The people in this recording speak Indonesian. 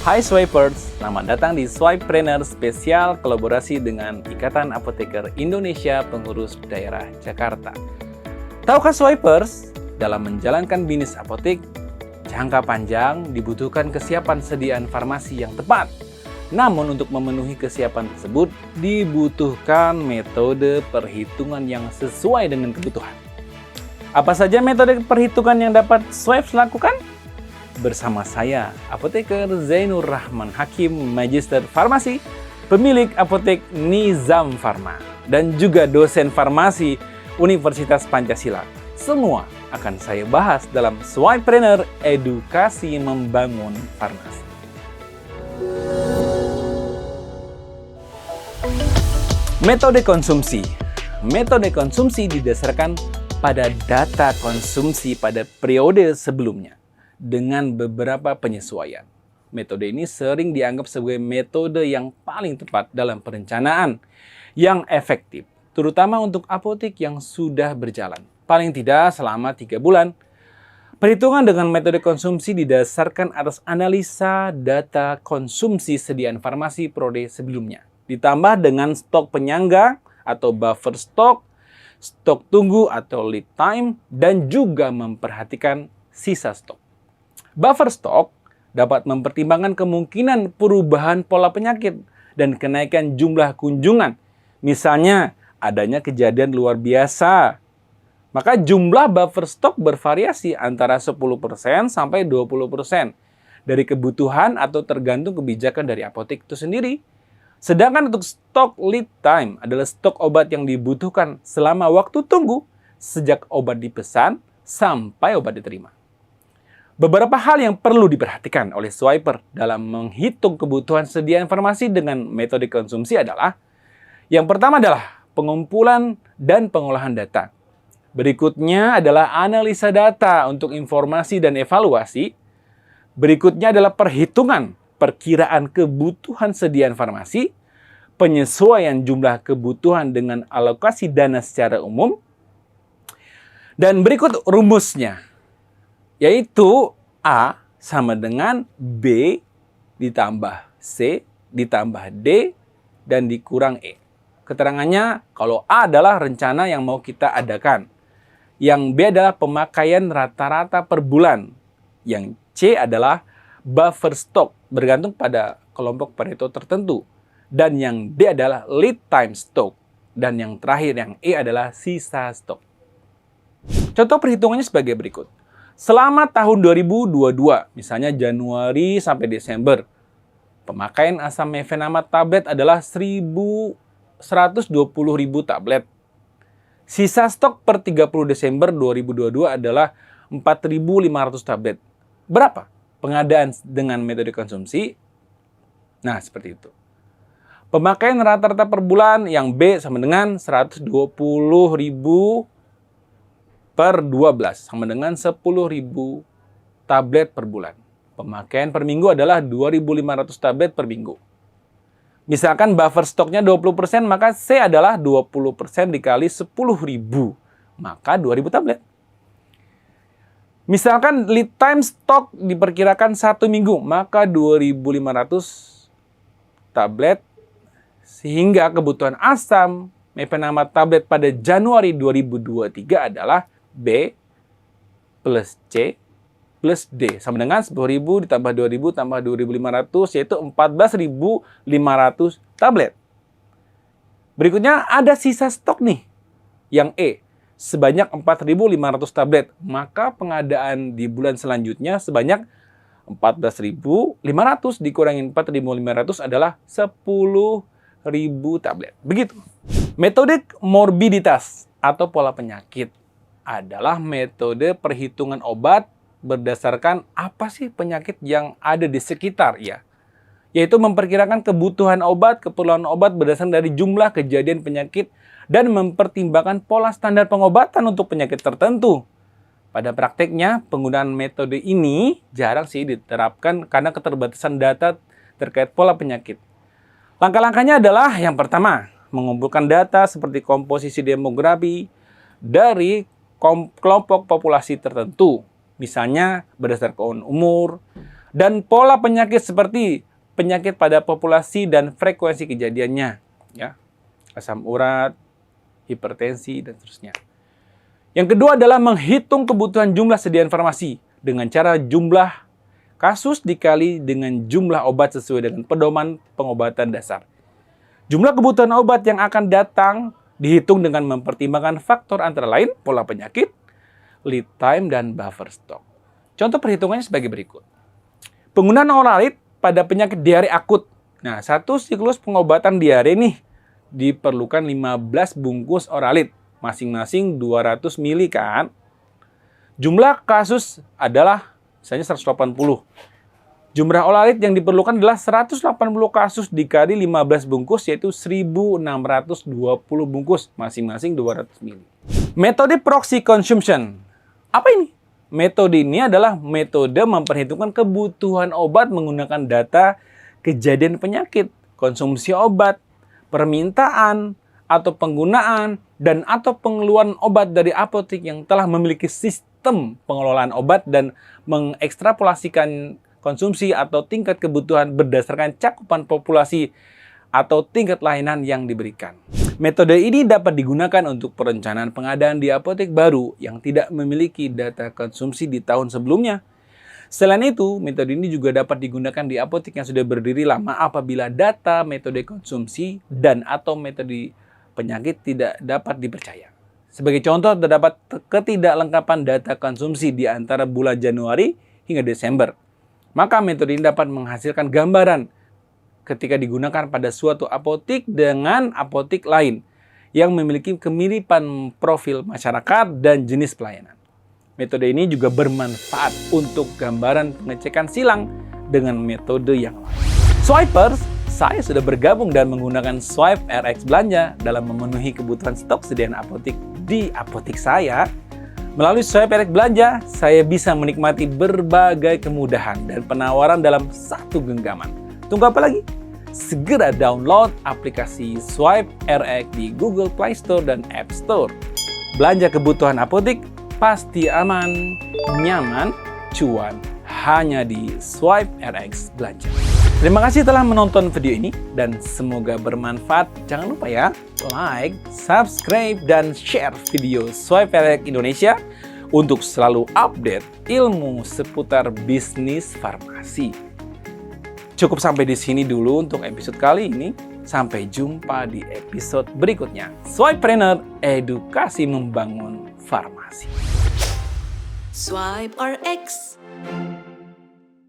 Hai Swipers, selamat datang di Swipepreneur spesial kolaborasi dengan Ikatan Apoteker Indonesia Pengurus Daerah Jakarta. Tahukah Swipers, dalam menjalankan bisnis apotek, jangka panjang dibutuhkan kesiapan sediaan farmasi yang tepat. Namun untuk memenuhi kesiapan tersebut, dibutuhkan metode perhitungan yang sesuai dengan kebutuhan. Apa saja metode perhitungan yang dapat Swipers lakukan? Bersama saya, Apoteker Zainur Rahman Hakim, Magister Farmasi, pemilik apotek Nizam Pharma, dan juga dosen farmasi Universitas Pancasila. Semua akan saya bahas dalam Swipepreneur Edukasi Membangun Farmasi. Metode konsumsi. Metode konsumsi didasarkan pada data konsumsi pada periode sebelumnya, dengan beberapa penyesuaian. Metode ini sering dianggap sebagai metode yang paling tepat dalam perencanaan, yang efektif, terutama untuk apotek yang sudah berjalan, paling tidak selama 3 bulan. Perhitungan dengan metode konsumsi didasarkan atas analisa data konsumsi sediaan farmasi periode sebelumnya, ditambah dengan stok penyangga atau buffer stok, stok tunggu atau lead time, dan juga memperhatikan sisa stok. Buffer stok dapat mempertimbangkan kemungkinan perubahan pola penyakit dan kenaikan jumlah kunjungan. Misalnya, adanya kejadian luar biasa. Maka jumlah buffer stok bervariasi antara 10% sampai 20% dari kebutuhan atau tergantung kebijakan dari apotek itu sendiri. Sedangkan untuk stok lead time adalah stok obat yang dibutuhkan selama waktu tunggu sejak obat dipesan sampai obat diterima. Beberapa hal yang perlu diperhatikan oleh swiper dalam menghitung kebutuhan sediaan farmasi dengan metode konsumsi adalah: yang pertama adalah pengumpulan dan pengolahan data. Berikutnya adalah analisa data untuk informasi dan evaluasi. Berikutnya adalah perhitungan perkiraan kebutuhan sediaan farmasi, penyesuaian jumlah kebutuhan dengan alokasi dana secara umum, dan berikut rumusnya, yaitu A sama dengan B ditambah C ditambah D dan dikurang E. Keterangannya, kalau A adalah rencana yang mau kita adakan, yang B adalah pemakaian rata-rata per bulan, yang C adalah buffer stock bergantung pada kelompok Pareto tertentu, dan yang D adalah lead time stock, dan yang terakhir yang E adalah sisa stok. Contoh perhitungannya sebagai berikut. Selama tahun 2022, misalnya Januari sampai Desember, pemakaian asam mefenamat tablet adalah 120.000 tablet. Sisa stok per 30 Desember 2022 adalah 4.500 tablet. Berapa pengadaan dengan metode konsumsi? Nah, seperti itu. Pemakaian rata-rata per bulan yang B sama dengan 120.000 per 12 sama dengan 10.000 tablet per bulan. Pemakaian per minggu adalah 2.500 tablet per minggu. Misalkan buffer stoknya 20%, maka C adalah 20% dikali 10.000, maka 2.000 tablet. Misalkan lead time stok diperkirakan 1 minggu, maka 2.500 tablet, sehingga kebutuhan asam mefenamat tablet pada Januari 2023 adalah B plus C plus D sama dengan 10.000 ditambah 2.000 tambah 2.500, yaitu 14.500 tablet. Berikutnya ada sisa stok nih, yang E, sebanyak 4.500 tablet. Maka pengadaan di bulan selanjutnya sebanyak 14.500 dikurangi 4.500 adalah 10.000 tablet. Begitu. Metode morbiditas atau pola penyakit adalah metode perhitungan obat berdasarkan apa sih penyakit yang ada di sekitar ya. Yaitu memperkirakan kebutuhan obat, keperluan obat berdasarkan dari jumlah kejadian penyakit dan mempertimbangkan pola standar pengobatan untuk penyakit tertentu. Pada prakteknya, penggunaan metode ini jarang sih diterapkan karena keterbatasan data terkait pola penyakit. Langkah-langkahnya adalah yang pertama, mengumpulkan data seperti komposisi demografi dari kelompok populasi tertentu, misalnya berdasarkan umur, dan pola penyakit seperti penyakit pada populasi dan frekuensi kejadiannya, ya, asam urat, hipertensi, dan seterusnya. Yang kedua adalah menghitung kebutuhan jumlah sediaan farmasi dengan cara jumlah kasus dikali dengan jumlah obat sesuai dengan pedoman pengobatan dasar. Jumlah kebutuhan obat yang akan datang dihitung dengan mempertimbangkan faktor antara lain pola penyakit, lead time, dan buffer stock. Contoh perhitungannya sebagai berikut. Penggunaan oralit pada penyakit diare akut. Nah, satu siklus pengobatan diare nih diperlukan 15 bungkus oralit, masing-masing 200 mili kan. Jumlah kasus adalah misalnya 180. Jumlah oralit yang diperlukan adalah 180 kasus dikali 15 bungkus, yaitu 1.620 bungkus, masing-masing 200 mili. Metode proxy consumption. Apa ini? Metode ini adalah metode memperhitungkan kebutuhan obat menggunakan data kejadian penyakit, konsumsi obat, permintaan, atau penggunaan, dan atau pengeluaran obat dari apotek yang telah memiliki sistem pengelolaan obat dan mengekstrapolasikan konsumsi atau tingkat kebutuhan berdasarkan cakupan populasi atau tingkat layanan yang diberikan. Metode ini dapat digunakan untuk perencanaan pengadaan di apotek baru yang tidak memiliki data konsumsi di tahun sebelumnya. Selain itu, metode ini juga dapat digunakan di apotek yang sudah berdiri lama apabila data metode konsumsi dan atau metode penyakit tidak dapat dipercaya. Sebagai contoh, terdapat ketidaklengkapan data konsumsi di antara bulan Januari hingga Desember. Maka metode ini dapat menghasilkan gambaran ketika digunakan pada suatu apotek dengan apotek lain yang memiliki kemiripan profil masyarakat dan jenis pelayanan. Metode ini juga bermanfaat untuk gambaran pengecekan silang dengan metode yang lain. Swipers, saya sudah bergabung dan menggunakan Swipe RX Belanja dalam memenuhi kebutuhan stok sediaan apotek di apotek saya. Melalui Swipe RX Belanja, saya bisa menikmati berbagai kemudahan dan penawaran dalam satu genggaman. Tunggu apa lagi? Segera download aplikasi Swipe RX di Google Play Store dan App Store. Belanja kebutuhan apotek pasti aman, nyaman, cuan hanya di Swipe RX Belanja. Terima kasih telah menonton video ini dan semoga bermanfaat. Jangan lupa ya, like, subscribe, dan share video Swipe RX Indonesia untuk selalu update ilmu seputar bisnis farmasi. Cukup sampai di sini dulu untuk episode kali ini. Sampai jumpa di episode berikutnya. Swipepreneur, edukasi membangun farmasi. Swipe RX.